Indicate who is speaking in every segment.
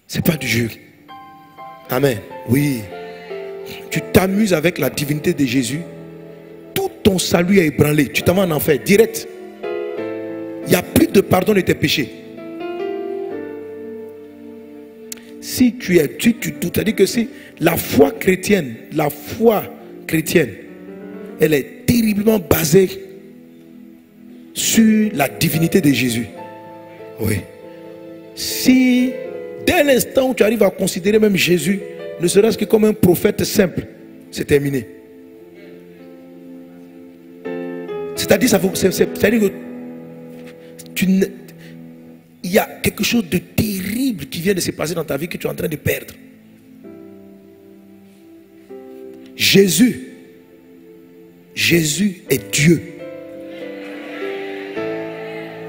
Speaker 1: C'est pas du jeu. Amen. Oui. Tu t'amuses avec la divinité de Jésus. Tout ton salut est ébranlé. Tu t'en vas en enfer direct. Il n'y a plus de pardon de tes péchés. Si tu doutes, c'est-à-dire que si la foi chrétienne, elle est terriblement basée sur la divinité de Jésus. Oui. Si dès l'instant où tu arrives à considérer même Jésus, ne serait-ce que comme un prophète simple, c'est terminé. C'est-à-dire que il y a quelque chose de terrible qui vient de se passer dans ta vie que tu es en train de perdre. Jésus est Dieu.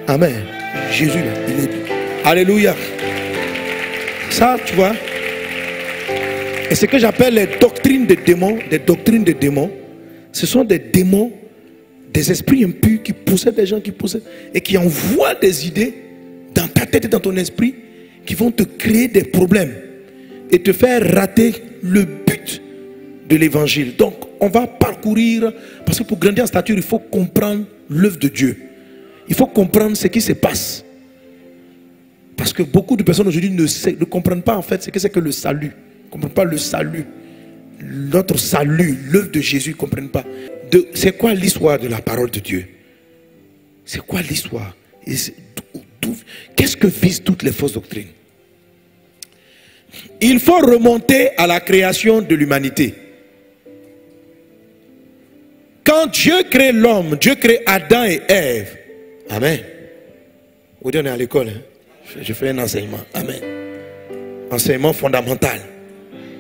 Speaker 1: Amen. Jésus, là, il est Dieu. Alléluia. Ça, tu vois. Et ce que j'appelle les doctrines des démons, ce sont des démons, des esprits impurs qui possèdent des gens, et qui envoient des idées dans ta tête et dans ton esprit qui vont te créer des problèmes et te faire rater le but de l'évangile. Donc, on va parcourir, parce que pour grandir en stature, il faut comprendre l'œuvre de Dieu. Il faut comprendre ce qui se passe. Parce que beaucoup de personnes aujourd'hui ne comprennent pas en fait ce que c'est que le salut. Ils ne comprennent pas le salut. Notre salut, l'œuvre de Jésus, ils ne comprennent pas. C'est quoi l'histoire de la parole de Dieu? C'est quoi l'histoire? Qu'est-ce que visent toutes les fausses doctrines? Il faut remonter à la création de l'humanité. Quand Dieu crée l'homme, Dieu crée Adam et Ève. Amen. Vous dites on est à l'école, hein? Je fais un enseignement. Amen. Enseignement fondamental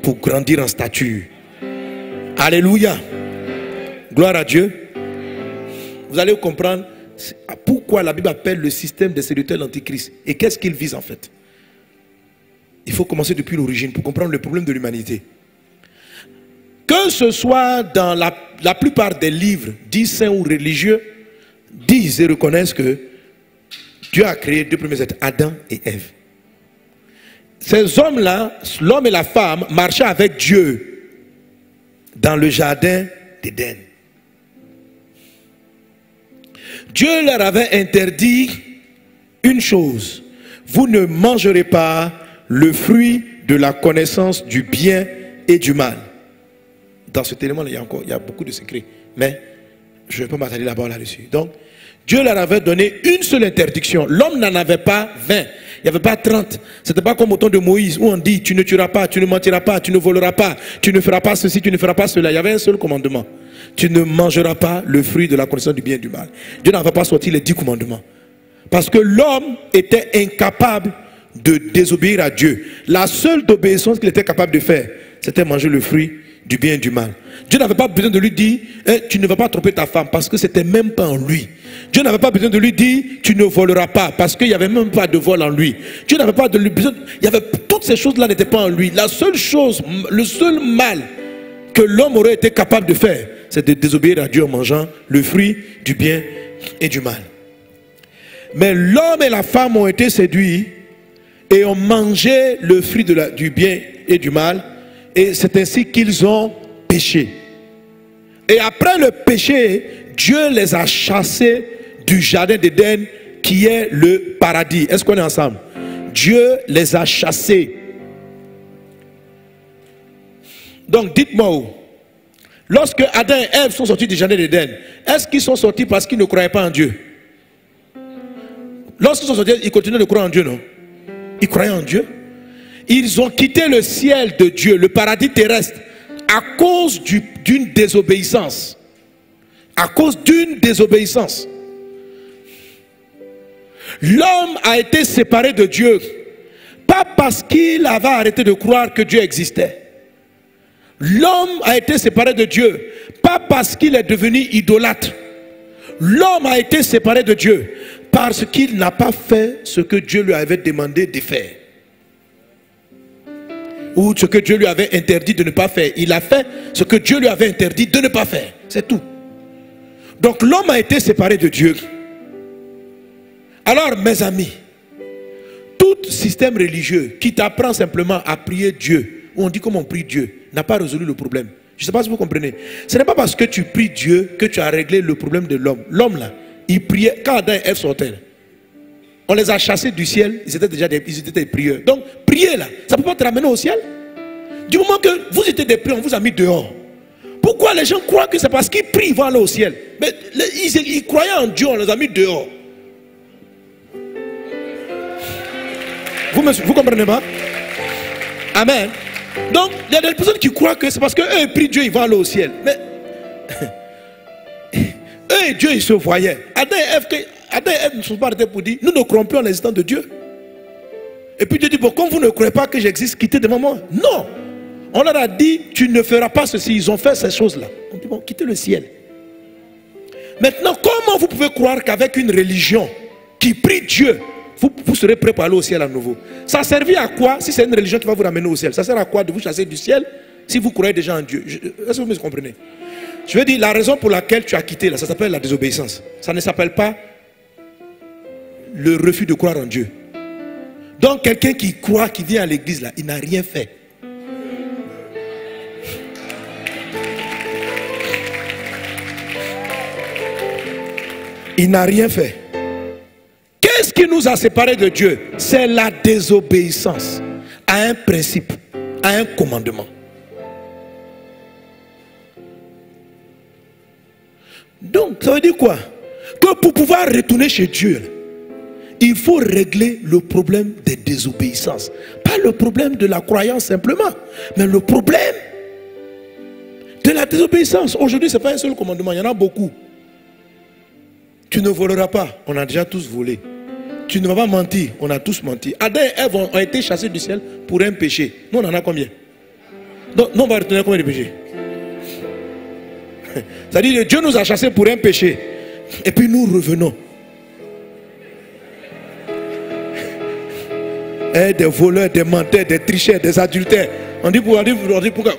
Speaker 1: pour grandir en stature. Alléluia. Gloire à Dieu. Vous allez comprendre pourquoi la Bible appelle le système des séducteurs l'antichrist. Et qu'est-ce qu'il vise en fait? Il faut commencer depuis l'origine pour comprendre le problème de l'humanité. Que ce soit dans la plupart des livres, dits saints ou religieux, disent et reconnaissent que Dieu a créé deux premiers êtres, Adam et Ève. Ces hommes-là, l'homme et la femme, marchaient avec Dieu dans le jardin d'Éden. Dieu leur avait interdit une chose: vous ne mangerez pas le fruit de la connaissance du bien et du mal. Dans cet élément-là, il y a beaucoup de secrets, mais je ne vais pas m'attarder là-bas là-dessus. Donc, Dieu leur avait donné une seule interdiction. L'homme n'en avait pas 20. Il n'y avait pas 30. Ce n'était pas comme au temps de Moïse où on dit tu ne tueras pas, tu ne mentiras pas, tu ne voleras pas, tu ne feras pas ceci, tu ne feras pas cela. Il y avait un seul commandement. Tu ne mangeras pas le fruit de la connaissance du bien et du mal. Dieu n'avait pas sorti les 10 commandements. Parce que l'homme était incapable de désobéir à Dieu. La seule obéissance qu'il était capable de faire, c'était manger le fruit du bien et du mal. Dieu n'avait pas besoin de lui dire tu ne vas pas tromper ta femme, parce que c'était même pas en lui. Dieu n'avait pas besoin de lui dire tu ne voleras pas, parce qu'il n'y avait même pas de vol en lui. Dieu n'avait pas besoin, toutes ces choses là n'étaient pas en lui. La seule chose, le seul mal que l'homme aurait été capable de faire, c'est de désobéir à Dieu en mangeant le fruit du bien et du mal. Mais l'homme et la femme ont été séduits et ont mangé le fruit du bien et du mal, et c'est ainsi qu'ils ont péché. Et après le péché, Dieu les a chassés du jardin d'Éden qui est le paradis. Est-ce qu'on est ensemble? Dieu les a chassés. Donc dites-moi où? Lorsque Adam et Ève sont sortis du jardin d'Éden, est-ce qu'ils sont sortis parce qu'ils ne croyaient pas en Dieu? Lorsqu'ils sont sortis, ils continuaient de croire en Dieu, non? Ils croyaient en Dieu. Ils ont quitté le ciel de Dieu, le paradis terrestre, à cause d'une désobéissance. À cause d'une désobéissance. L'homme a été séparé de Dieu, pas parce qu'il avait arrêté de croire que Dieu existait. L'homme a été séparé de Dieu, pas parce qu'il est devenu idolâtre. L'homme a été séparé de Dieu parce qu'il n'a pas fait ce que Dieu lui avait demandé de faire. Ou ce que Dieu lui avait interdit de ne pas faire. Il a fait ce que Dieu lui avait interdit de ne pas faire. C'est tout. Donc l'homme a été séparé de Dieu. Alors mes amis, toute système religieux qui t'apprend simplement à prier Dieu, où on dit comment on prie Dieu, n'a pas résolu le problème. Je ne sais pas si vous comprenez. Ce n'est pas parce que tu pries Dieu que tu as réglé le problème de l'homme. L'homme là, il priait, quand Adam et Ève sortaient, on les a chassés du ciel, ils étaient déjà des prieurs. Donc, prier là, ça ne peut pas te ramener au ciel. Du moment que vous étiez des prieurs, on vous a mis dehors. Pourquoi les gens croient que c'est parce qu'ils prient, ils vont aller au ciel? Mais ils croyaient en Dieu, on les a mis dehors. Vous comprenez pas? Amen. Donc, il y a des personnes qui croient que c'est parce qu'eux ils prient Dieu, ils vont aller au ciel. Mais eux et Dieu, ils se voyaient. Adam et Ève ne sont pas arrêtés pour dire, nous ne croyons plus en l'existence de Dieu. Et puis Dieu dit, bon, comme vous ne croyez pas que j'existe, quittez devant moi. Non. On leur a dit, tu ne feras pas ceci. Ils ont fait ces choses-là. On dit, bon, quittez le ciel. Maintenant, comment vous pouvez croire qu'avec une religion qui prie Dieu, vous serez prêt pour aller au ciel à nouveau? Ça servit à quoi si c'est une religion qui va vous ramener au ciel? Ça sert à quoi de vous chasser du ciel si vous croyez déjà en Dieu? Est-ce que vous me comprenez? Je veux dire, la raison pour laquelle tu as quitté là, ça s'appelle la désobéissance. Ça ne s'appelle pas le refus de croire en Dieu. Donc quelqu'un qui croit, qui vient à l'église là, il n'a rien fait. Il n'a rien fait. Qu'est-ce qui nous a séparés de Dieu? C'est la désobéissance à un principe, à un commandement. Donc, ça veut dire quoi? Que pour pouvoir retourner chez Dieu, il faut régler le problème des désobéissances. Pas le problème de la croyance simplement, mais le problème de la désobéissance. Aujourd'hui, ce n'est pas un seul commandement, il y en a beaucoup. Tu ne voleras pas, on a déjà tous volé. Tu ne vas pas mentir, on a tous menti. Adam et Ève ont été chassés du ciel pour un péché. Nous, on en a combien? Donc, nous, on va retenir combien de péchés? C'est-à-dire que Dieu nous a chassés pour un péché. Et puis nous revenons. Des voleurs, des menteurs, des tricheurs, des adultères. On dit pourquoi?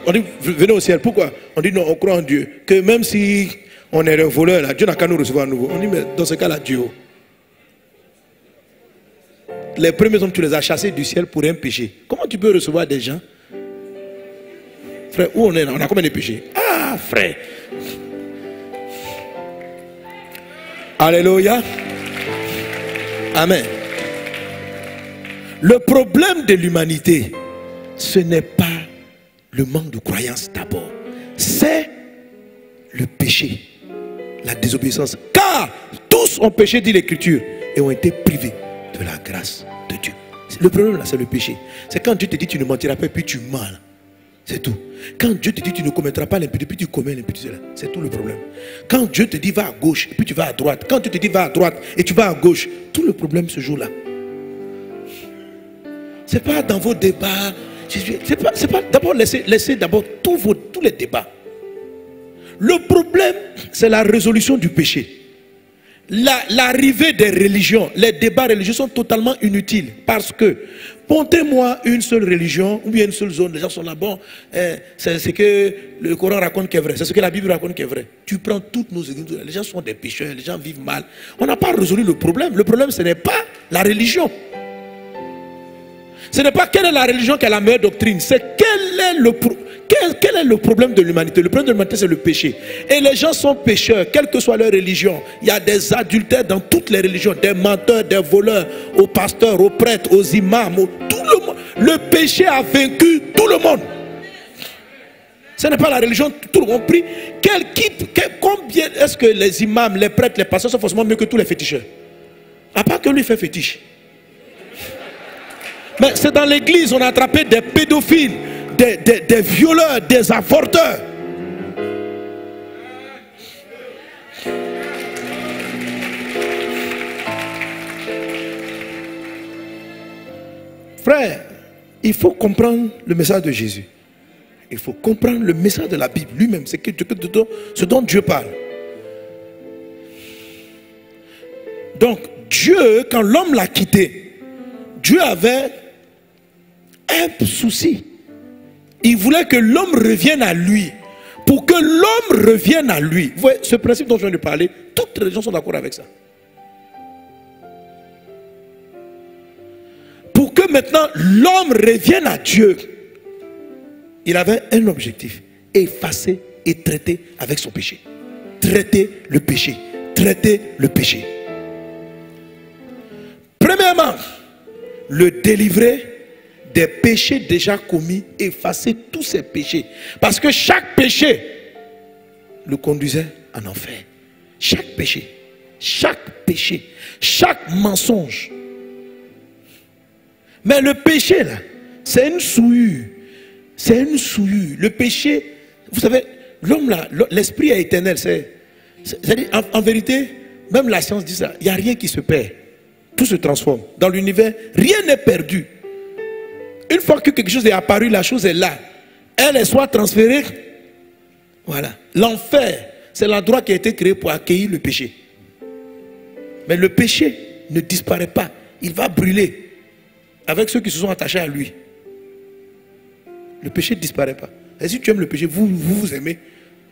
Speaker 1: On dit venez au ciel. Pourquoi? On dit non, on croit en Dieu. Que même si on est des voleurs, là, Dieu n'a qu'à nous recevoir à nouveau. On dit mais dans ce cas-là, Dieu. Les premiers hommes, tu les as chassés du ciel pour un péché. Comment tu peux recevoir des gens? Frère, où on est là? On a combien de péchés? Ah, frère. Alléluia. Amen. Le problème de l'humanité, ce n'est pas le manque de croyance d'abord. C'est le péché, la désobéissance. Car tous ont péché, dit l'Écriture, et ont été privés de la grâce de Dieu. Le problème là, c'est le péché. C'est quand Dieu te dit tu ne mentiras pas et puis tu mens. C'est tout. Quand Dieu te dit tu ne commettras pas l'impureté, puis tu commets l'impureté, c'est tout le problème. Quand Dieu te dit va à gauche et puis tu vas à droite, quand Dieu te dit va à droite et tu vas à gauche, tout le problème ce jour-là. C'est pas dans vos débats. C'est pas d'abord laissez d'abord tous les débats. Le problème, c'est la résolution du péché. L'arrivée des religions, les débats religieux sont totalement inutiles parce que montez-moi une seule religion ou bien une seule zone, les gens sont là, bon, c'est ce que le Coran raconte qui est vrai, c'est ce que la Bible raconte qui est vrai. Tu prends toutes nos églises, les gens sont des pécheurs, les gens vivent mal. On n'a pas résolu le problème. Le problème, ce n'est pas la religion. Ce n'est pas quelle est la religion qui a la meilleure doctrine, c'est quel est le problème de l'humanité. Le problème de l'humanité, c'est le péché. Et les gens sont pécheurs, quelle que soit leur religion. Il y a des adultères dans toutes les religions, des menteurs, des voleurs, aux pasteurs, aux prêtres, aux imams, tout le monde. Le péché a vaincu tout le monde. Ce n'est pas la religion, tout le monde prie. Combien est-ce que les imams, les prêtres, les pasteurs sont forcément mieux que tous les féticheurs? À part que lui fait fétiche. Mais c'est dans l'église, on a attrapé des pédophiles, des violeurs, des avorteurs. Frère, il faut comprendre le message de Jésus. Il faut comprendre le message de la Bible lui-même. C'est ce dont Dieu parle. Donc, Dieu, quand l'homme l'a quitté, Dieu avait un souci. Il voulait que l'homme revienne à lui. Pour que l'homme revienne à lui. Vous voyez, ce principe dont je viens de parler, toutes les gens sont d'accord avec ça. Pour que maintenant l'homme revienne à Dieu, il avait un objectif: effacer et traiter avec son péché. Traiter le péché. Traiter le péché. Premièrement, le délivrer des péchés déjà commis, effacer tous ces péchés. Parce que chaque péché le conduisait en enfer. Chaque péché, chaque mensonge. Mais le péché là, c'est une souillure. C'est une souillure. Le péché, vous savez, l'homme là, l'esprit est éternel. C'est-à-dire, en vérité, même la science dit ça, il n'y a rien qui se perd. Tout se transforme. Dans l'univers, rien n'est perdu. Une fois que quelque chose est apparu, la chose est là. Elle est soit transférée. Voilà. L'enfer, c'est l'endroit qui a été créé pour accueillir le péché. Mais le péché ne disparaît pas. Il va brûler avec ceux qui se sont attachés à lui. Le péché ne disparaît pas. Et si tu aimes le péché, vous aimez.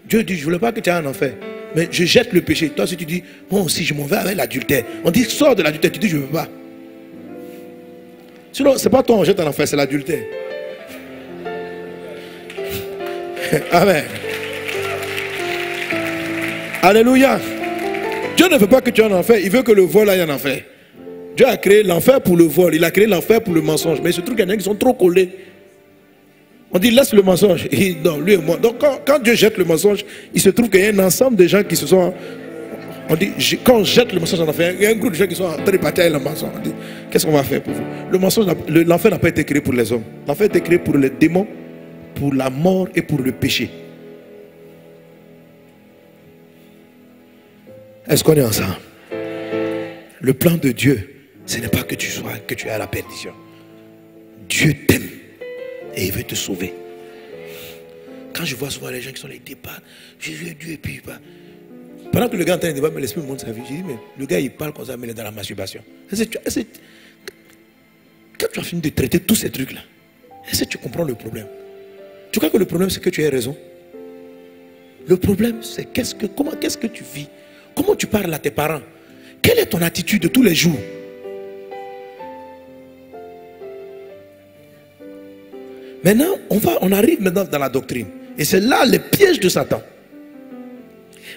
Speaker 1: Dieu dit, je ne voulais pas que tu aies un enfer. Mais je jette le péché. Toi, si tu dis, moi aussi, je m'en vais avec l'adultère. On dit, sors de l'adultère. Tu dis, je ne veux pas. Sinon, ce n'est pas toi, on jette en enfer, c'est l'adultère. Amen. Alléluia. Dieu ne veut pas que tu aies un enfer. Il veut que le vol aille en enfer. Dieu a créé l'enfer pour le vol. Il a créé l'enfer pour le mensonge. Mais il se trouve qu'il y en a qui sont trop collés. On dit laisse le mensonge. Non, lui et moi. Donc quand Dieu jette le mensonge, il se trouve qu'il y a un ensemble de gens qui se sont... On dit, quand on jette le mensonge en enfer, il y a un groupe de gens qui sont en train de partir avec le mensonge. On dit, qu'est-ce qu'on va faire pour vous? Le mensonge, l'enfer n'a pas été créé pour les hommes. L'enfer a été créé pour les démons, pour la mort et pour le péché. Est-ce qu'on est ensemble? Le plan de Dieu, ce n'est pas que tu aies à la perdition. Dieu t'aime et il veut te sauver. Quand je vois souvent les gens qui sont les débats, Jésus est Dieu et puis pas. Pendant que le gars est en train de débattre, mais l'esprit me montre sa vie. Je dis, mais le gars il parle comme ça, mais il est dans la masturbation. Quand tu as fini de traiter tous ces trucs-là, est-ce que tu comprends le problème? Tu crois que le problème c'est que tu as raison? Le problème c'est qu'est-ce que tu vis? Comment tu parles à tes parents? Quelle est ton attitude de tous les jours? Maintenant, on arrive maintenant dans la doctrine. Et c'est là le piège de Satan.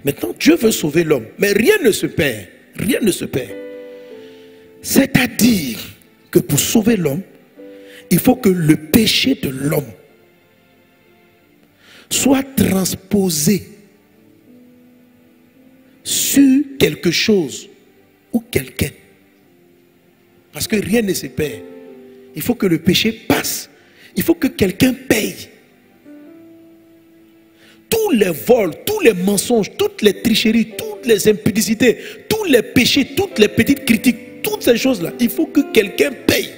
Speaker 1: Maintenant, Dieu veut sauver l'homme. Mais rien ne se perd. Rien ne se perd. C'est-à-dire que pour sauver l'homme, il faut que le péché de l'homme soit transposé sur quelque chose ou quelqu'un. Parce que rien ne se perd. Il faut que le péché passe. Il faut que quelqu'un paye. Tous les vols, tous les mensonges, toutes les tricheries, toutes les impudicités, tous les péchés, toutes les petites critiques, toutes ces choses-là, il faut que quelqu'un paye.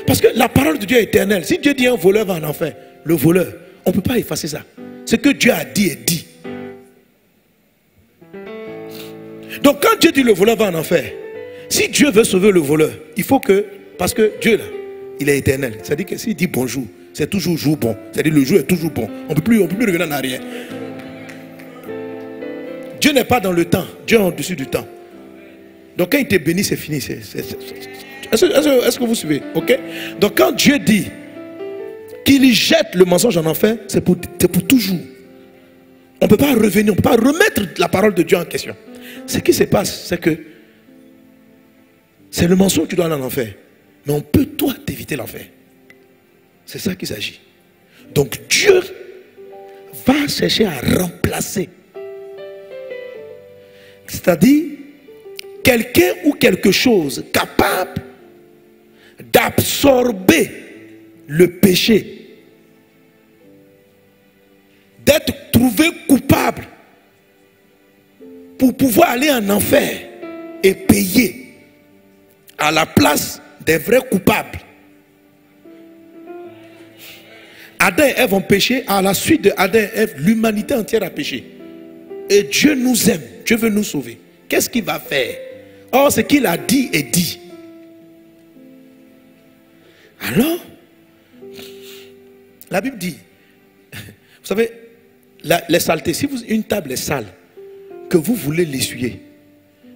Speaker 1: Parce que la parole de Dieu est éternelle. Si Dieu dit un voleur va en enfer, le voleur, on ne peut pas effacer ça. Ce que Dieu a dit est dit. Donc quand Dieu dit le voleur va en enfer, si Dieu veut sauver le voleur, il faut que, parce que Dieu là, il est éternel. C'est-à-dire que s'il dit bonjour, c'est toujours jour bon. C'est-à-dire le jour est toujours bon. On ne peut plus revenir en arrière. Dieu n'est pas dans le temps. Dieu est au-dessus du temps. Donc quand il te bénit, c'est fini. Est-ce que vous suivez? Ok? Donc quand Dieu dit qu'il jette le mensonge en enfer, c'est pour toujours. On ne peut pas revenir, on ne peut pas remettre la parole de Dieu en question. Ce qui se passe, c'est que c'est le mensonge que tu dois aller en enfer. Mais on peut, toi, t'éviter l'enfer. C'est ça qu'il s'agit. Donc Dieu va chercher à remplacer. C'est-à-dire, quelqu'un ou quelque chose capable d'absorber le péché, d'être trouvé coupable pour pouvoir aller en enfer et payer à la place des vrais coupables. Adam et Ève ont péché. À la suite de Adam et Ève, l'humanité entière a péché. Et Dieu nous aime. Dieu veut nous sauver. Qu'est-ce qu'il va faire? Or, ce qu'il a dit est dit. Alors, la Bible dit, vous savez, les saletés, si une table est sale, que vous voulez l'essuyer,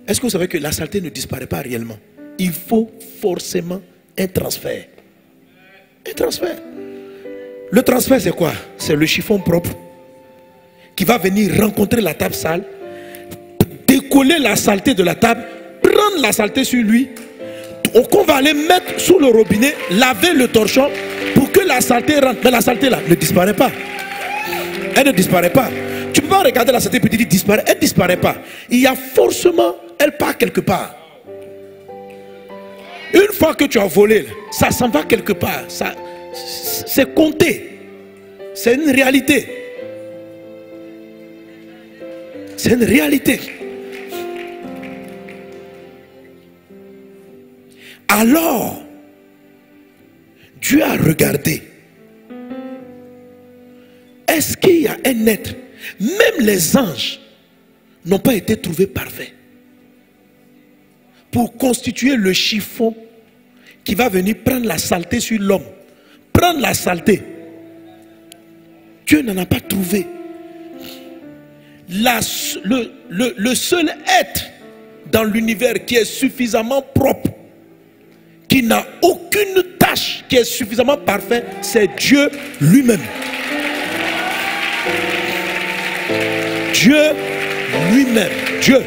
Speaker 1: est-ce que vous savez que la saleté ne disparaît pas réellement? il faut forcément un transfert. Un transfert. Le transfert, c'est quoi? C'est le chiffon propre qui va venir rencontrer la table sale, décoller la saleté de la table, prendre la saleté sur lui, qu'on va aller mettre sous le robinet, laver le torchon pour que la saleté rentre. Mais la saleté là ne disparaît pas. Elle ne disparaît pas. Tu ne peux pas regarder la saleté et dire disparaît. Elle ne disparaît pas. Il y a forcément, elle part quelque part. Une fois que tu as volé, ça s'en va quelque part. C'est compté. C'est une réalité. C'est une réalité. Alors, Dieu a regardé. Est-ce qu'il y a un être, même les anges n'ont pas été trouvés parfaits pour constituer le chiffon qui va venir prendre la saleté sur l'homme. Prendre la saleté. Dieu n'en a pas trouvé. Le seul être dans l'univers qui est suffisamment propre, qui n'a aucune tâche, qui est suffisamment parfait, c'est Dieu lui-même. Dieu lui-même. Dieu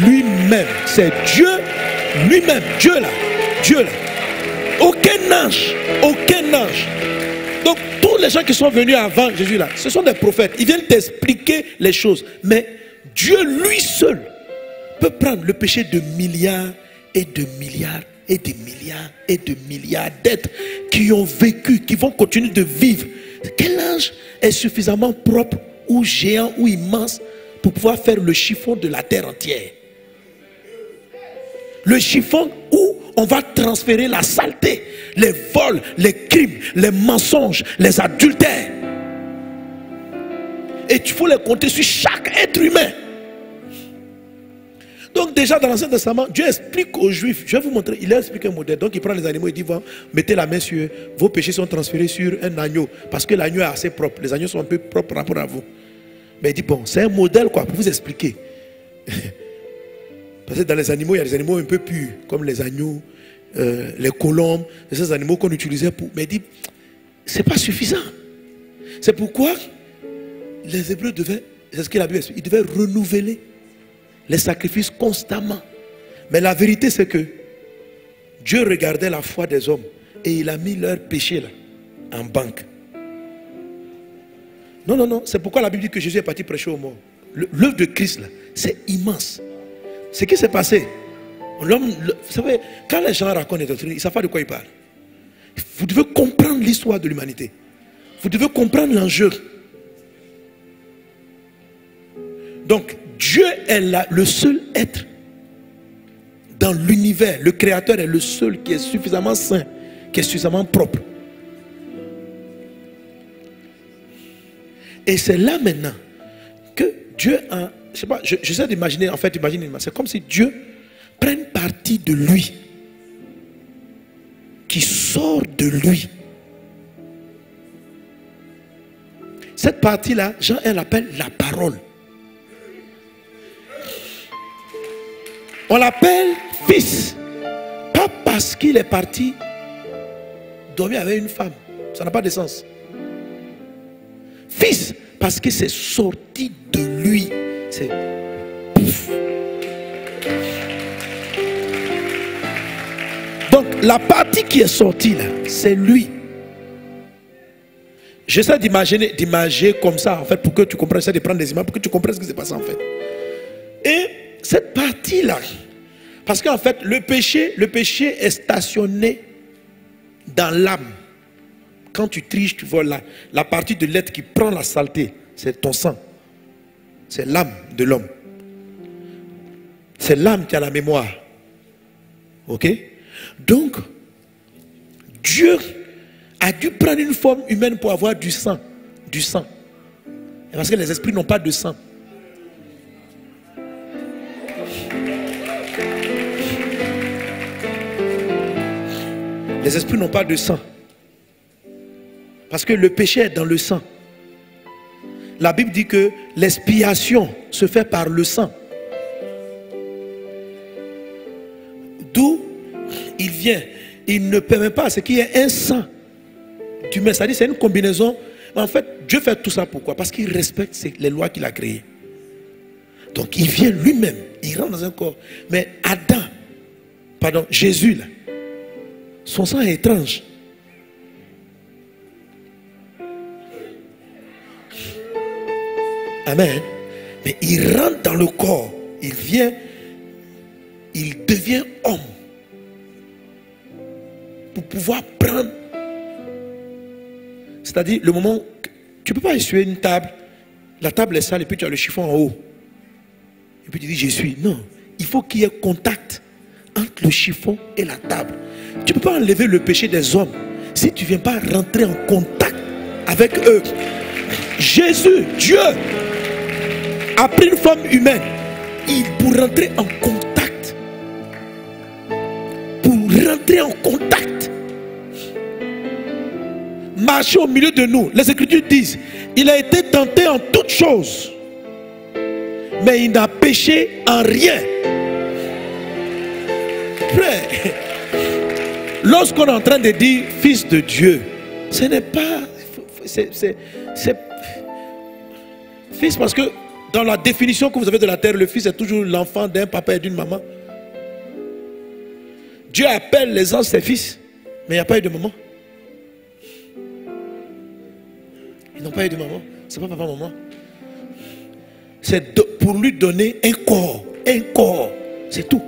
Speaker 1: lui-même. C'est Dieu lui-même. Dieu là. Dieu là. Aucun ange. Aucun ange. Donc tous les gens qui sont venus avant Jésus là, ce sont des prophètes. Ils viennent t'expliquer les choses. Mais Dieu lui seul peut prendre le péché de milliards et de milliards et de milliards et de milliards d'êtres qui ont vécu, qui vont continuer de vivre. Quel ange est suffisamment propre ou géant ou immense pour pouvoir faire le chiffon de la terre entière? Le chiffon où on va transférer la saleté, les vols, les crimes, les mensonges, les adultères. Et il faut les compter sur chaque être humain. Donc déjà dans l'Ancien Testament, Dieu explique aux Juifs, je vais vous montrer, il a expliqué un modèle. Donc il prend les animaux et dit, mettez la main sur, vos péchés sont transférés sur un agneau. Parce que l'agneau est assez propre, les agneaux sont un peu propres par rapport à vous. Mais il dit, bon, c'est un modèle quoi, pour vous expliquer. Parce que dans les animaux, il y a des animaux un peu purs, comme les agneaux, les colombes, ces animaux qu'on utilisait pour... Mais il dit, c'est pas suffisant. C'est pourquoi les Hébreux devaient, c'est ce que la Bible explique, ils devaient renouveler les sacrifices constamment. Mais la vérité c'est que Dieu regardait la foi des hommes et il a mis leur péché là en banque. Non, non, non, c'est pourquoi la Bible dit que Jésus est parti prêcher aux morts. L'œuvre de Christ là, c'est immense. Ce qui s'est passé, vous savez, quand les gens racontent les doctrines, ils ne savent pas de quoi ils parlent. Vous devez comprendre l'histoire de l'humanité. Vous devez comprendre l'enjeu. Donc, Dieu est là, le seul être dans l'univers. Le Créateur est le seul qui est suffisamment saint, qui est suffisamment propre. Et c'est là maintenant que Dieu a... Je sais pas, j'essaie d'imaginer, en fait, c'est comme si Dieu prenne partie de lui, qui sort de lui. Cette partie-là, Jean elle l'appelle la parole. On l'appelle fils. Pas parce qu'il est parti dormir avec une femme. Ça n'a pas de sens. Fils, parce que c'est sorti de lui. C'est pouf. Donc la partie qui est sortie là, c'est lui. J'essaie d'imager comme ça en fait pour que tu comprennes, j'essaie de prendre des images pour que tu comprennes ce qui s'est passé en fait. Et cette partie là, parce qu'en fait le péché est stationné dans l'âme. Quand tu triches, tu vois la partie de l'être qui prend la saleté, c'est ton sang. C'est l'âme de l'homme. C'est l'âme qui a la mémoire. Ok? Donc, Dieu a dû prendre une forme humaine pour avoir du sang. Du sang. Parce que les esprits n'ont pas de sang. Les esprits n'ont pas de sang. Parce que le péché est dans le sang. La Bible dit que l'expiation se fait par le sang. vient, il ne permet pas à ce qu'il y ait un sang d'humain. C'est-à-dire c'est une combinaison. Mais en fait, Dieu fait tout ça pourquoi? Parce qu'il respecte les lois qu'il a créées. Donc il vient lui-même, il rentre dans un corps. Mais Jésus là, son sang est étrange. Amen. Mais il rentre dans le corps, il vient, il devient homme pour pouvoir prendre. C'est-à-dire le moment, tu ne peux pas essuyer une table, la table est sale et puis tu as le chiffon en haut. Et puis tu dis, je suis. Non, il faut qu'il y ait contact entre le chiffon et la table. Tu ne peux pas enlever le péché des hommes si tu ne viens pas rentrer en contact avec eux. Jésus, Dieu, a pris une forme humaine. Pour rentrer en contact. Pour rentrer en contact. Marcher au milieu de nous. Les Écritures disent, il a été tenté en toutes choses, mais il n'a péché en rien. Frère, lorsqu'on est en train de dire fils de Dieu, ce n'est pas... C'est fils parce que dans la définition que vous avez de la terre, le fils est toujours l'enfant d'un papa et d'une maman. Dieu appelle les anges ses fils, mais il n'y a pas eu de maman. Ils n'ont pas eu de maman. C'est pas papa, maman. C'est pour lui donner un corps. Un corps. C'est tout.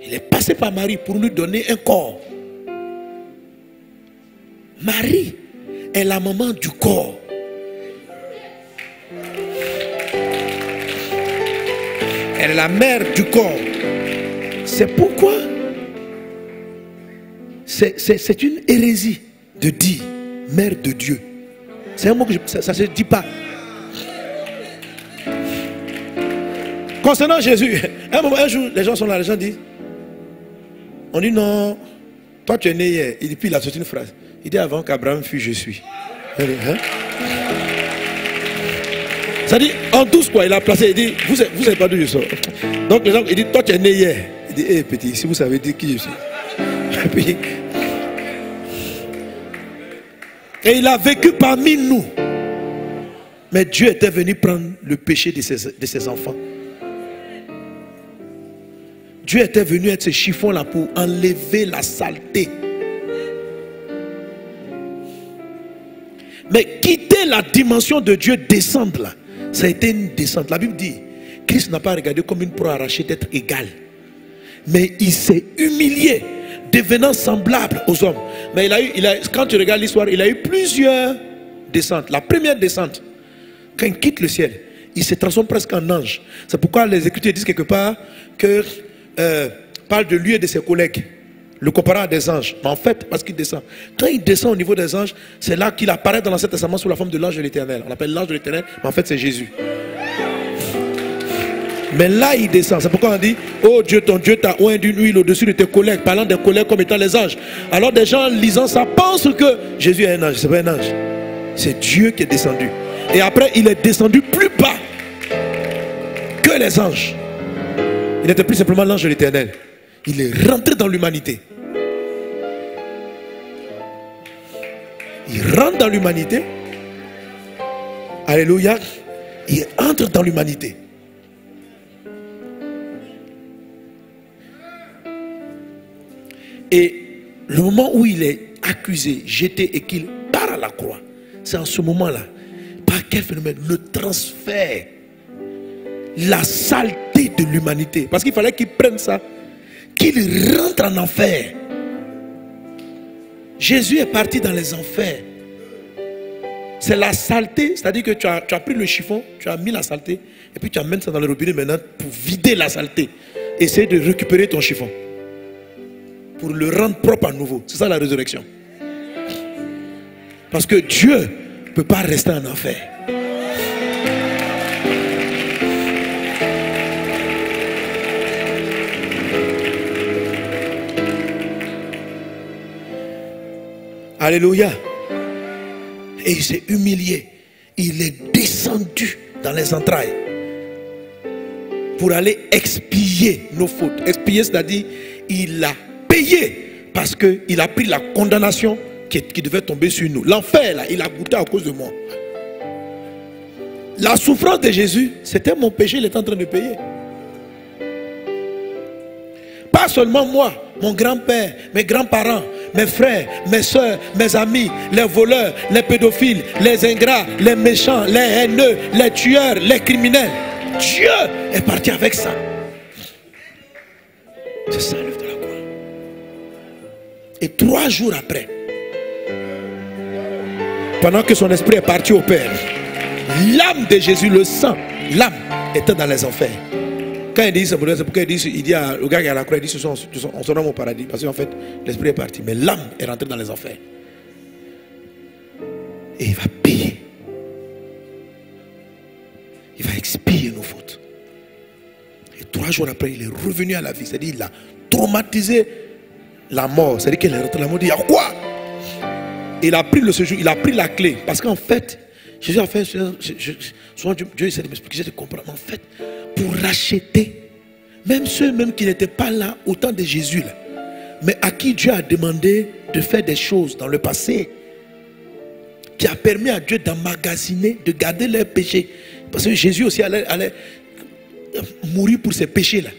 Speaker 1: Il est passé par Marie pour lui donner un corps. Marie est la maman du corps. Elle est la mère du corps. C'est pourquoi c'est une hérésie de dire mère de Dieu. C'est un mot que ça ne se dit pas. Concernant Jésus, un jour, les gens sont là, les gens disent, on dit non, toi tu es né hier. Et puis il a sorti une phrase. Il dit avant qu'Abraham fût, je suis. Hein? Ça dit, en douce quoi, il a placé, il dit, vous savez pas d'où je sors. Donc les gens, il dit, toi tu es né hier. Il dit, hé petit, si vous savez dire qui je suis. Et puis, et il a vécu parmi nous. Mais Dieu était venu prendre le péché de ses enfants. Dieu était venu être ce chiffon-là pour enlever la saleté. Mais quitter la dimension de Dieu, descendre là, ça a été une descente. La Bible dit, Christ n'a pas regardé comme une proie arrachée d'être égal. Mais il s'est humilié, devenant semblable aux hommes. Mais quand tu regardes l'histoire, il a eu plusieurs descentes. La première descente, quand il quitte le ciel, il se transforme presque en ange. C'est pourquoi les Écritures disent quelque part que parle de lui et de ses collègues, le comparant à des anges. Mais en fait, parce qu'il descend. Quand il descend au niveau des anges, c'est là qu'il apparaît dans l'Ancien Testament sous la forme de l'ange de l'Éternel. On l'appelle l'ange de l'Éternel, mais en fait c'est Jésus. Mais là il descend. C'est pourquoi on dit, oh Dieu, ton Dieu t'a oint d'une huile au-dessus de tes collègues, parlant des collègues comme étant les anges. Alors des gens lisant ça pensent que Jésus est un ange. C'est pas un ange. C'est Dieu qui est descendu. Et après il est descendu plus bas que les anges. Il n'était plus simplement l'ange de l'Éternel. Il est rentré dans l'humanité. Il rentre dans l'humanité. Alléluia. Il entre dans l'humanité. Et le moment où il est accusé, jeté et qu'il part à la croix, c'est en ce moment-là, par quel phénomène? Le transfert, la saleté de l'humanité. Parce qu'il fallait qu'il prenne ça, qu'il rentre en enfer. Jésus est parti dans les enfers. C'est la saleté, c'est-à-dire que tu as pris le chiffon, tu as mis la saleté, et puis tu amènes ça dans le robinet maintenant pour vider la saleté. Essaye de récupérer ton chiffon pour le rendre propre à nouveau. C'est ça la résurrection. Parce que Dieu ne peut pas rester en enfer. Alléluia. Et il s'est humilié. Il est descendu dans les entrailles pour aller expier nos fautes. Expier, c'est-à-dire il a payé Parce qu'il a pris la condamnation qui devait tomber sur nous. L'enfer, là, il a goûté à cause de moi. La souffrance de Jésus, c'était mon péché, il était en train de payer. Pas seulement moi, mon grand-père, mes grands-parents, mes frères, mes soeurs, mes amis, les voleurs, les pédophiles, les ingrats, les méchants, les haineux, les tueurs, les criminels. Dieu est parti avec ça. C'est ça l'œuvre de la croix. Et 3 jours après, pendant que son esprit est parti au Père, l'âme de Jésus, le sang, l'âme était dans les enfers. Quand il dit ça, c'est pourquoi il dit au gars qui est à la croix, il dit on sera au paradis. Parce qu'en fait, l'esprit est parti. Mais l'âme est rentrée dans les enfers. Et il va payer. Il va expier nos fautes. Et 3 jours après, il est revenu à la vie. C'est-à-dire, il a traumatisé la mort. C'est-à-dire qu'il est rentré dans la mort. Il dit, il y a quoi? Il a pris le séjour, il a pris la clé. Parce qu'en fait, Jésus a fait, souvent Dieu essaie de m'expliquer, de comprendre. En fait, pour racheter, même ceux qui n'étaient pas là au temps de Jésus, là, mais à qui Dieu a demandé de faire des choses dans le passé, qui a permis à Dieu d'emmagasiner, de garder leurs péchés. Parce que Jésus aussi allait mourir pour ses péchés-là.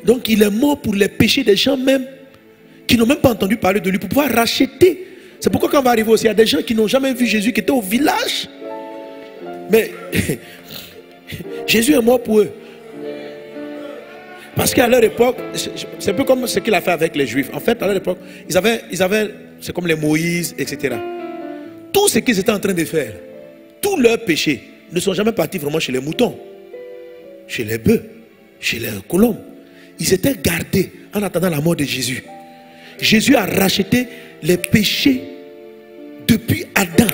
Speaker 1: Donc il est mort pour les péchés des gens même qui n'ont même pas entendu parler de lui, pour pouvoir racheter. C'est pourquoi quand on va arriver aussi, il y a des gens qui n'ont jamais vu Jésus, qui étaient au village. Mais Jésus est mort pour eux. Parce qu'à leur époque, c'est un peu comme ce qu'il a fait avec les Juifs. En fait, à leur époque, ils avaient c'est comme les Moïse, etc. Tout ce qu'ils étaient en train de faire, tous leurs péchés, ne sont jamais partis vraiment chez les moutons, chez les bœufs, chez les colombes. Ils étaient gardés en attendant la mort de Jésus. Jésus a racheté les péchés depuis Adam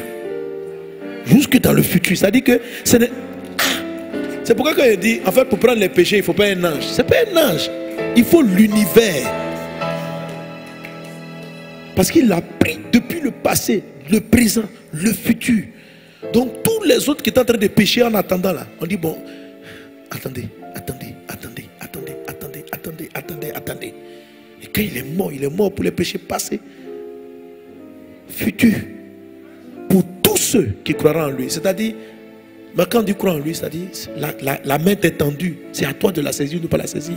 Speaker 1: jusque dans le futur. C'est-à-dire que c'est pourquoi quand il dit, en fait, pour prendre les péchés, il ne faut pas un ange. Ce n'est pas un ange. Il faut l'univers. Parce qu'il l'a pris depuis le passé, le présent, le futur. Donc tous les autres qui étaient en train de pécher en attendant là, on dit bon, attendez. Et quand il est mort pour les péchés passés, futurs, pour tous ceux qui croiront en lui. C'est-à-dire, mais quand tu crois en lui, c'est-à-dire, la main t'est tendue, c'est à toi de la saisir ou de ne pas la saisir.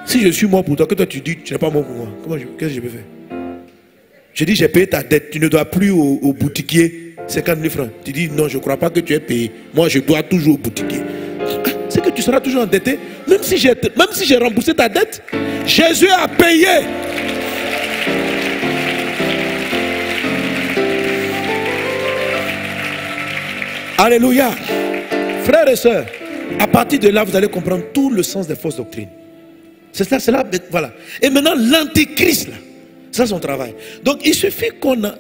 Speaker 1: Si je suis mort pour toi, que toi tu dis tu n'es pas mort pour moi, qu'est-ce que je peux faire? Je dis j'ai payé ta dette, tu ne dois plus au boutiquier 50 000 francs. Tu dis non, je ne crois pas que tu aies payé. Moi je dois toujours au boutiquier. C'est que tu seras toujours endetté. Même si j'ai remboursé ta dette, Jésus a payé. Alléluia. Frères et sœurs, à partir de là, vous allez comprendre tout le sens des fausses doctrines. C'est là, voilà. Et maintenant, l'antéchrist, là, c'est son travail. Donc, il suffit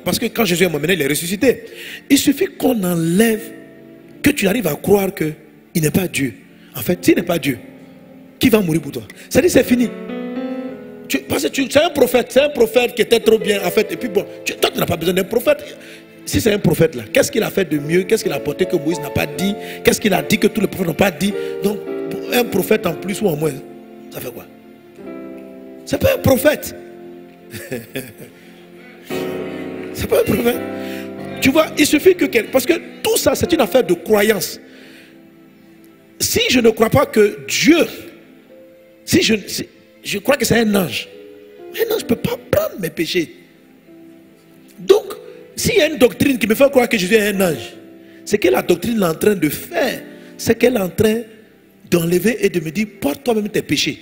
Speaker 1: parce que quand Jésus est mort, maintenant, il est ressuscité. Il suffit qu'on enlève, que tu arrives à croire qu'il n'est pas Dieu. En fait, s'il n'est pas Dieu, qui va mourir pour toi? C'est-à-dire, c'est fini. Parce que c'est un prophète qui était trop bien, en fait. Et puis bon, toi, tu n'as pas besoin d'un prophète. Si c'est un prophète là, qu'est-ce qu'il a fait de mieux? Qu'est-ce qu'il a apporté que Moïse n'a pas dit? Qu'est-ce qu'il a dit que tous les prophètes n'ont pas dit? Donc, un prophète en plus ou en moins, ça fait quoi? C'est pas un prophète. C'est pas un prophète. Tu vois, il suffit que parce que tout ça, c'est une affaire de croyance. Si je ne crois pas que Dieu, si je crois que c'est un ange, un ange ne peut pas prendre mes péchés. Donc, s'il y a une doctrine qui me fait croire que Jésus est un ange, c'est que la doctrine est en train de faire, c'est qu'elle est en train d'enlever et de me dire, porte toi-même tes péchés.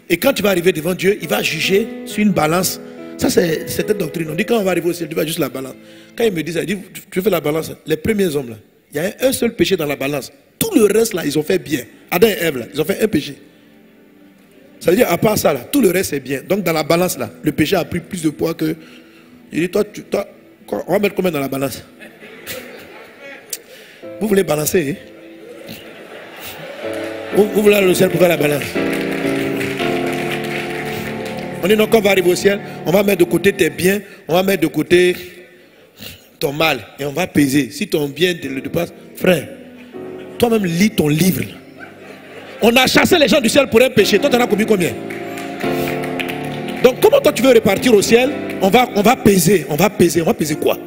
Speaker 1: Et quand tu vas arriver devant Dieu, il va juger sur une balance. Ça, c'est cette doctrine. On dit quand on va arriver au ciel, Dieu va juste la balance. Quand il me dit ça, il dit, tu fais la balance. Les premiers hommes, là, il y a un seul péché dans la balance. Tout le reste, là, ils ont fait bien. Adam et Ève, là, ils ont fait un péché. Ça veut dire, à part ça, là, tout le reste est bien. Donc, dans la balance, là, le péché a pris plus de poids que... Il dit, toi, on va mettre combien dans la balance? Vous voulez balancer, hein? Vous voulez aller au ciel pour faire la balance? On dit non, quand on va arriver au ciel, on va mettre de côté tes biens, on va mettre de côté ton mal, et on va peser. Si ton bien le dépasse, frère, toi-même lis ton livre. On a chassé les gens du ciel pour un péché. Toi, tu en as commis combien? Donc comment toi tu veux repartir au ciel? On va peser, on va peser quoi?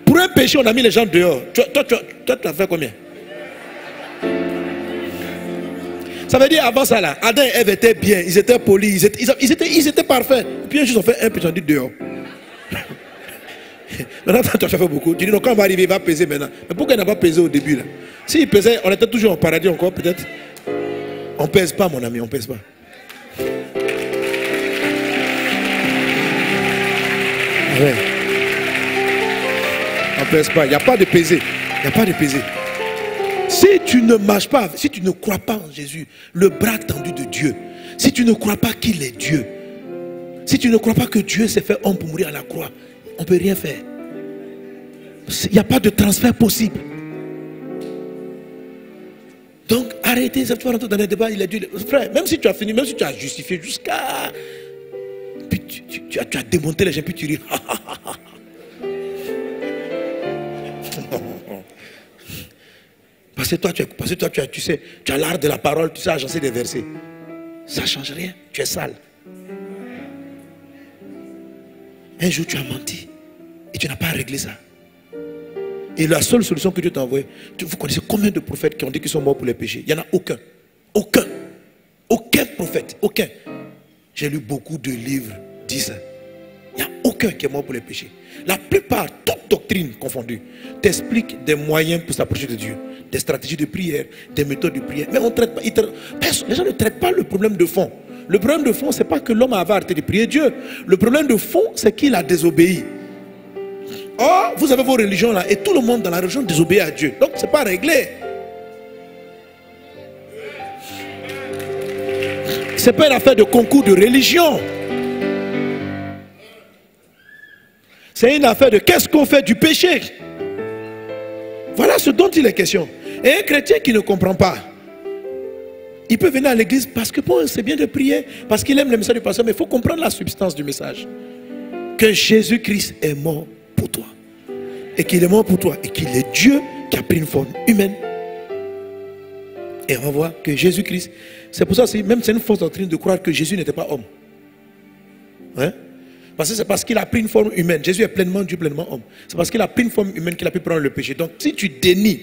Speaker 1: Pour un péché, on a mis les gens dehors. Toi, tu as fait combien? Ça veut dire avant ça là, Adam et Ève étaient bien, ils étaient polis, ils étaient parfaits. Puis un jour ils ont fait un péché, on dit dehors. Maintenant tu as fait beaucoup. Tu dis non, quand on va arriver, il va peser maintenant. Mais pourquoi il n'a pas pesé au début là? S'il pesait, on était toujours au paradis encore peut-être. On pèse pas mon ami, on pèse pas. Ouais. On pèse pas, il n'y a pas de peser. Il n'y a pas de peser. Si tu ne marches pas, si tu ne crois pas en Jésus, le bras tendu de Dieu, si tu ne crois pas qu'il est Dieu, si tu ne crois pas que Dieu s'est fait homme pour mourir à la croix, on ne peut rien faire. Il n'y a pas de transfert possible. Donc arrêtez, ça tu vas rentrer dans les débats, il est Dieu. Frère, même si tu as fini, même si tu as justifié jusqu'à... Puis tu as démonté les gens, puis tu ris. Parce que toi, tu sais, tu as l'art de la parole, tu sais agencer des versets. Ça ne change rien, tu es sale. Un jour, tu as menti et tu n'as pas réglé ça. Et la seule solution que Dieu t'a envoyée, vous connaissez combien de prophètes qui ont dit qu'ils sont morts pour les péchés? Il n'y en a aucun. Aucun. Aucun prophète. Aucun. J'ai lu beaucoup de livres, disent ça. Il n'y a aucun qui est mort pour les péchés. La plupart, toute doctrine confondue, t'explique des moyens pour s'approcher de Dieu. Des stratégies de prière, des méthodes de prière. Mais on traite pas, les gens ne traitent pas le problème de fond. Le problème de fond, ce n'est pas que l'homme avait arrêté de prier Dieu. Le problème de fond, c'est qu'il a désobéi. Or, vous avez vos religions là, et tout le monde dans la religion désobéit à Dieu. Donc, ce n'est pas réglé. Ce n'est pas une affaire de concours de religion. C'est une affaire de qu'est-ce qu'on fait du péché. Voilà ce dont il est question. Et un chrétien qui ne comprend pas, il peut venir à l'église parce que bon, c'est bien de prier, parce qu'il aime le message du pasteur, mais il faut comprendre la substance du message. Que Jésus-Christ est mort pour toi. Et qu'il est mort pour toi. Et qu'il est Dieu qui a pris une forme humaine. Et on va voir que Jésus-Christ, c'est pour ça, même c'est une fausse doctrine de croire que Jésus n'était pas homme. Hein? Parce que c'est parce qu'il a pris une forme humaine. Jésus est pleinement Dieu, pleinement homme. C'est parce qu'il a pris une forme humaine qu'il a pu prendre le péché. Donc si tu dénies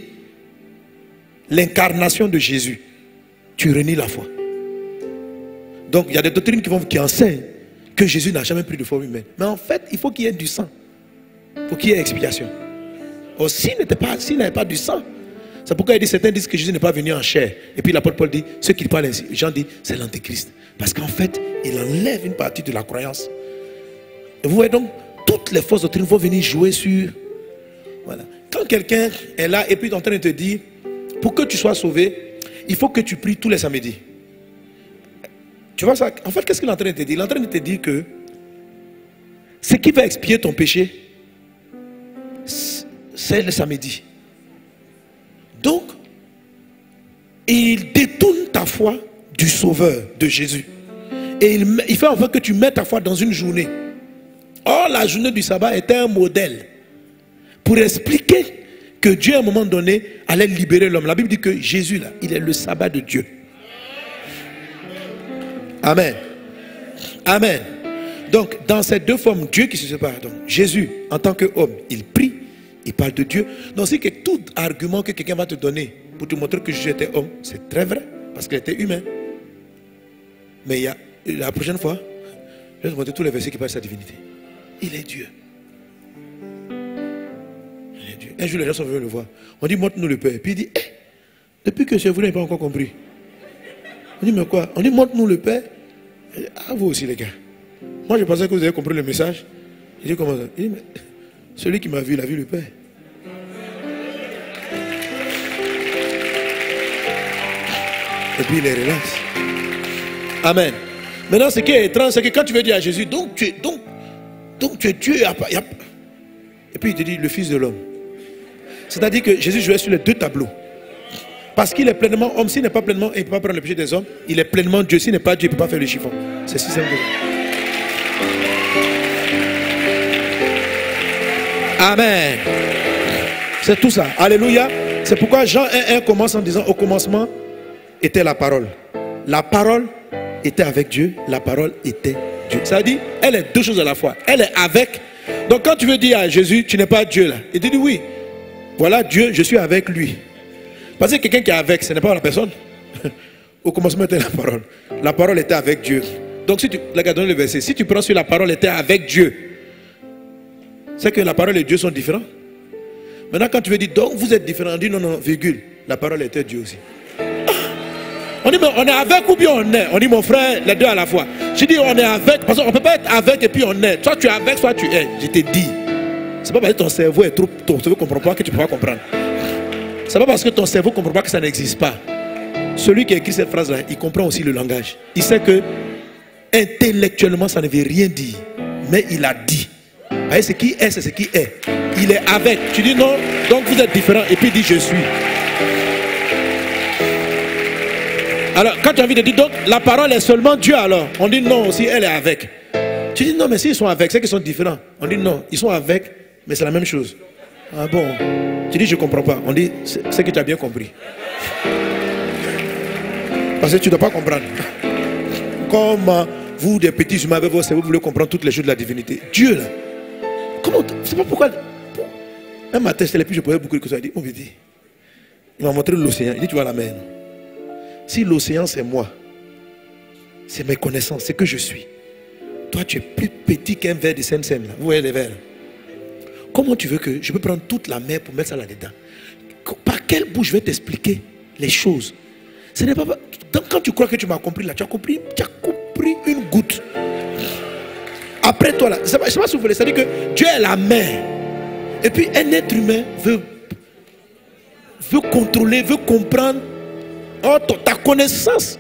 Speaker 1: l'incarnation de Jésus, tu renies la foi. Donc il y a des doctrines qui enseignent que Jésus n'a jamais pris de forme humaine. Mais en fait, il faut qu'il y ait du sang. Pour qu'il y ait expiation. Or, s'il n'avait pas du sang, c'est pourquoi il dit, certains disent que Jésus n'est pas venu en chair. Et puis l'apôtre Paul dit, ceux qui parlent ainsi, Jean dit, c'est l'antéchrist. Parce qu'en fait, il enlève une partie de la croyance. Et vous voyez donc, toutes les fausses doctrines vont venir jouer sur... Voilà. Quand quelqu'un est là et puis il est en train de te dire, pour que tu sois sauvé, il faut que tu pries tous les samedis. Tu vois ça? En fait, qu'est-ce qu'il est en train de te dire? Il est en train de te dire que ce qui va expier ton péché, c'est le samedi. Donc, il détourne ta foi du Sauveur, de Jésus. Et il fait en sorte que tu mets ta foi dans une journée. Or, la journée du sabbat était un modèle pour expliquer que Dieu, à un moment donné, allait libérer l'homme. La Bible dit que Jésus, là, il est le sabbat de Dieu. Amen. Amen. Donc, dans ces deux formes, Dieu qui se sépare. Donc, Jésus, en tant qu'homme, il prie, il parle de Dieu. Donc, c'est que tout argument que quelqu'un va te donner pour te montrer que Jésus était homme, c'est très vrai, parce qu'il était humain. Mais il y a, la prochaine fois, je vais te montrer tous les versets qui parlent de sa divinité. Il est Dieu. Il est Dieu. Un jour, les gens sont venus le voir. On dit, montre-nous le Père. Puis il dit, depuis que vous n'avez pas encore compris. On dit, mais quoi? On dit, montre-nous le Père. Ah, vous aussi, les gars. Moi, je pensais que vous avez compris le message. Il dit, comment ça? Il dit, mais celui qui m'a vu, il a vu le Père. Et puis, il est relax. Amen. Maintenant, ce qui est étrange, c'est que quand tu veux dire à Jésus, donc tu es Dieu. Et puis, il te dit, le Fils de l'homme. C'est-à-dire que Jésus jouait sur les deux tableaux. Parce qu'il est pleinement homme. S'il n'est pas pleinement, il ne peut pas prendre le péché des hommes. Il est pleinement Dieu. S'il n'est pas Dieu, il ne peut pas faire le chiffon. C'est si simple. Amen. C'est tout ça. Alléluia. C'est pourquoi Jean 1:1 commence en disant, au commencement était la parole. La parole était avec Dieu. La parole était Dieu. Ça veut dire, elle est deux choses à la fois. Elle est avec. Donc quand tu veux dire à Jésus, tu n'es pas Dieu là. Il te dit oui. Voilà Dieu, je suis avec lui. Parce que quelqu'un qui est avec, ce n'est pas la personne. Au commencement était la parole. La parole était avec Dieu. Donc si tu regardes le verset, si tu prends sur la parole était avec Dieu, c'est que la parole et Dieu sont différents. Maintenant quand tu veux dire donc vous êtes différents, on dit non, non, virgule. La parole était Dieu aussi. On dit mais on est avec ou bien on est. On dit mon frère, les deux à la fois. Je dis on est avec, parce qu'on ne peut pas être avec et puis on est. Soit tu es avec, soit tu es. Je t'ai dit. C'est pas parce que ton cerveau est trop, ton cerveau ne comprend pas que tu ne peux pas comprendre. C'est pas parce que ton cerveau ne comprend pas que ça n'existe pas. Celui qui a écrit cette phrase-là, il comprend aussi le langage. Il sait que intellectuellement, ça ne veut rien dire. Mais il a dit. Vous voyez, ce qui est, c'est ce qui est. Il est avec. Tu dis non, donc vous êtes différents. Et puis il dit je suis. Alors, quand tu as envie de dire, donc la parole est seulement Dieu alors. On dit non aussi, elle est avec. Tu dis non, mais s'ils sont avec, c'est qu'ils sont différents. On dit non, ils sont avec, mais c'est la même chose. Ah bon? Tu dis je ne comprends pas. On dit c'est que tu as bien compris. Parce que tu ne dois pas comprendre. Comme vous, des petits humains avec vos cerveaux, vous voulez comprendre toutes les choses de la divinité. Dieu là. Comment? C'est pas pourquoi. Un matin, je je posais beaucoup de questions. Il dit, il m'a montré l'océan. Il dit, tu vois la mer. Si l'océan c'est moi, c'est mes connaissances, c'est que je suis. Toi, tu es plus petit qu'un verre de Seine-Seine. Vous voyez les verres? Comment tu veux que je peux prendre toute la mer pour mettre ça là-dedans? Par quel bout je vais t'expliquer les choses? Ce n'est pas. Quand tu crois que tu m'as compris là, tu as compris une goutte. Après toi là, je ne sais pas si vous voulez, c'est-à-dire que Dieu est la mer. Et puis un être humain veut contrôler, veut comprendre. Oh, ta connaissance,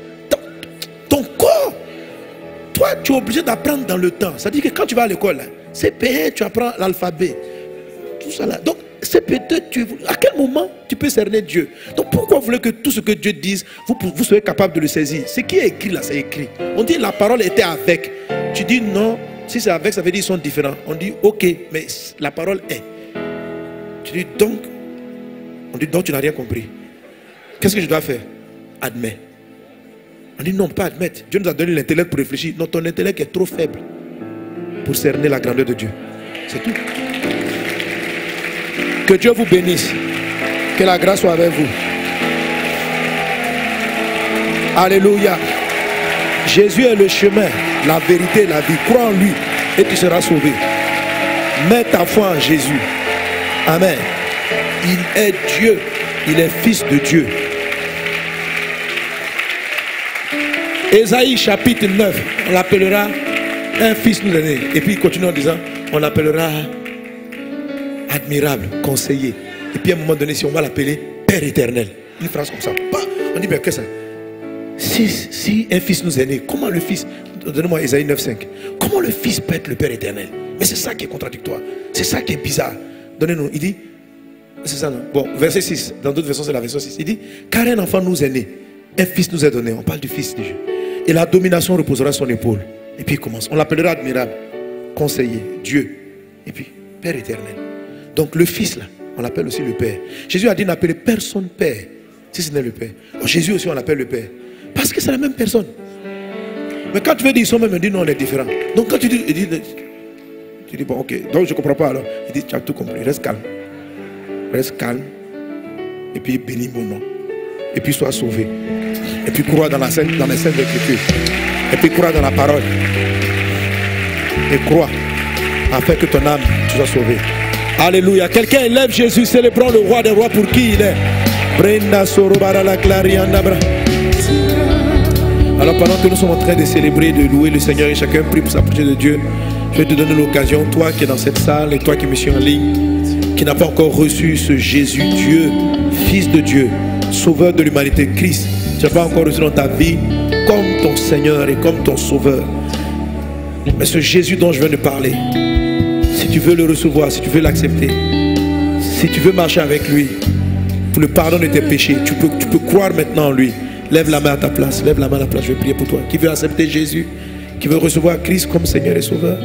Speaker 1: ton corps. Toi, tu es obligé d'apprendre dans le temps. C'est-à-dire que quand tu vas à l'école, c'est payé, tu apprends l'alphabet. Tout ça là. Donc, c'est peut-être, à quel moment tu peux cerner Dieu? Donc, pourquoi vous voulez que tout ce que Dieu dise, vous soyez capable de le saisir? Ce qui est écrit là, c'est écrit. On dit la parole était avec. Tu dis non, si c'est avec, ça veut dire qu'ils sont différents. On dit ok, mais la parole est. Tu dis donc, on dit donc tu n'as rien compris. Qu'est-ce que je dois faire? Admets. On dit non, pas admettre. Dieu nous a donné l'intellect pour réfléchir. Non, ton intellect est trop faible pour cerner la grandeur de Dieu. C'est tout. Que Dieu vous bénisse. Que la grâce soit avec vous. Alléluia. Jésus est le chemin, la vérité, la vie. Crois en lui et tu seras sauvé. Mets ta foi en Jésus. Amen. Il est Dieu. Il est fils de Dieu. Ésaïe chapitre 9, on l'appellera un fils nous est né. Et puis il continue en disant, on l'appellera admirable, conseiller. Et puis à un moment donné, si on va l'appeler Père éternel. Une phrase comme ça. On dit, mais qu'est-ce que c'est? Si un fils nous est né, comment le fils, donnez-moi Ésaïe 9,5. Comment le fils peut être le Père éternel? Mais c'est ça qui est contradictoire. C'est ça qui est bizarre. Donnez-nous, il dit, c'est ça non? Bon, verset 6, dans d'autres versions c'est la version 6. Il dit, car un enfant nous est né, un fils nous est donné. On parle du fils de Dieu. Et la domination reposera sur son épaule. Et puis il commence. On l'appellera admirable, conseiller, Dieu. Et puis Père éternel. Donc le fils là, on l'appelle aussi le Père. Jésus a dit n'appelez personne Père si ce n'est le Père. Alors, Jésus aussi on l'appelle le Père. Parce que c'est la même personne. Mais quand tu veux dire ils sont même, on dit non on est différents. Donc quand tu dis, tu dis bon ok, donc je ne comprends pas alors. Il dit tu as tout compris, reste calme. Reste calme. Et puis bénis mon nom. Et puis sois sauvé. Et puis crois dans les scènes d'écriture. Et puis crois dans la parole. Et crois afin que ton âme soit sauvée. Alléluia. Quelqu'un élève Jésus, célébrons le roi des rois pour qui il est. Alors pendant que nous sommes en train de célébrer, de louer le Seigneur et chacun prie pour s'approcher de Dieu, je vais te donner l'occasion, toi qui es dans cette salle et toi qui me suis en ligne, qui n'a pas encore reçu ce Jésus, Dieu, Fils de Dieu, Sauveur de l'humanité, Christ, tu n'as pas encore reçu dans ta vie comme ton Seigneur et comme ton Sauveur. Mais ce Jésus dont je viens de parler, si tu veux le recevoir, si tu veux l'accepter, si tu veux marcher avec lui pour le pardon de tes péchés, tu peux croire maintenant en lui. Lève la main à ta place, lève la main à la place, je vais prier pour toi. Qui veut accepter Jésus, qui veut recevoir Christ comme Seigneur et Sauveur,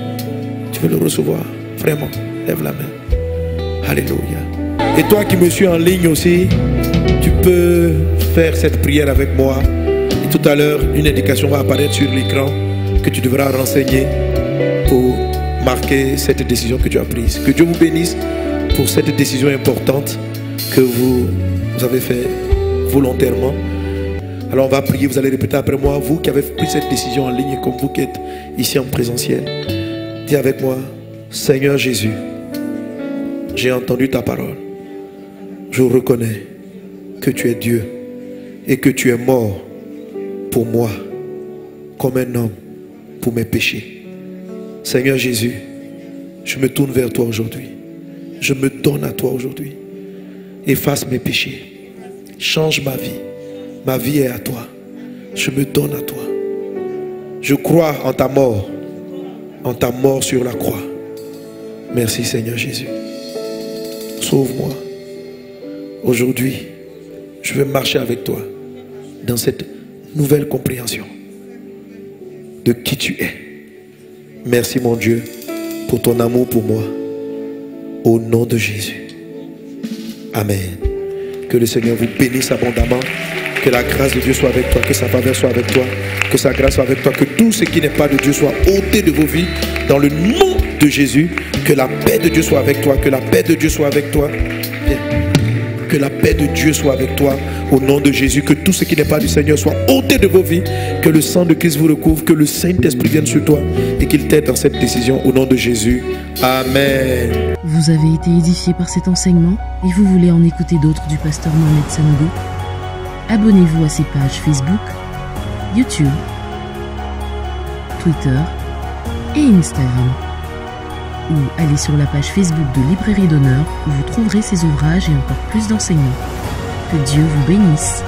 Speaker 1: tu veux le recevoir, vraiment, lève la main. Alléluia. Et toi qui me suis en ligne aussi, tu peux faire cette prière avec moi. Et tout à l'heure, une indication va apparaître sur l'écran que tu devras renseigner pour marquer cette décision que tu as prise. Que Dieu vous bénisse pour cette décision importante que vous avez fait volontairement. Alors on va prier, vous allez répéter après moi. Vous qui avez pris cette décision en ligne, comme vous qui êtes ici en présentiel, dis avec moi: Seigneur Jésus, j'ai entendu ta parole. Je reconnais que tu es Dieu et que tu es mort pour moi comme un homme pour mes péchés. Seigneur Jésus, je me tourne vers toi aujourd'hui. Je me donne à toi aujourd'hui. Efface mes péchés. Change ma vie. Ma vie est à toi. Je me donne à toi. Je crois en ta mort sur la croix. Merci Seigneur Jésus. Sauve-moi. Aujourd'hui, je veux marcher avec toi dans cette nouvelle compréhension de qui tu es. Merci mon Dieu pour ton amour pour moi. Au nom de Jésus. Amen. Que le Seigneur vous bénisse abondamment. Que la grâce de Dieu soit avec toi. Que sa faveur soit avec toi. Que sa grâce soit avec toi. Que tout ce qui n'est pas de Dieu soit ôté de vos vies. Dans le nom de Jésus. Que la paix de Dieu soit avec toi. Que la paix de Dieu soit avec toi. Que la paix de Dieu soit avec toi. Au nom de Jésus. Que tout ce qui n'est pas du Seigneur soit ôté de vos vies. Que le sang de Christ vous recouvre. Que le Saint-Esprit vienne sur toi. Et qu'il t'aide dans cette décision. Au nom de Jésus. Amen.
Speaker 2: Vous avez été édifié par cet enseignement et vous voulez en écouter d'autres du pasteur Mohamed Sanogo? Abonnez-vous à ses pages Facebook, YouTube, Twitter et Instagram. Ou allez sur la page Facebook de Librairie d'Honneur où vous trouverez ses ouvrages et encore plus d'enseignements. Que Dieu vous bénisse.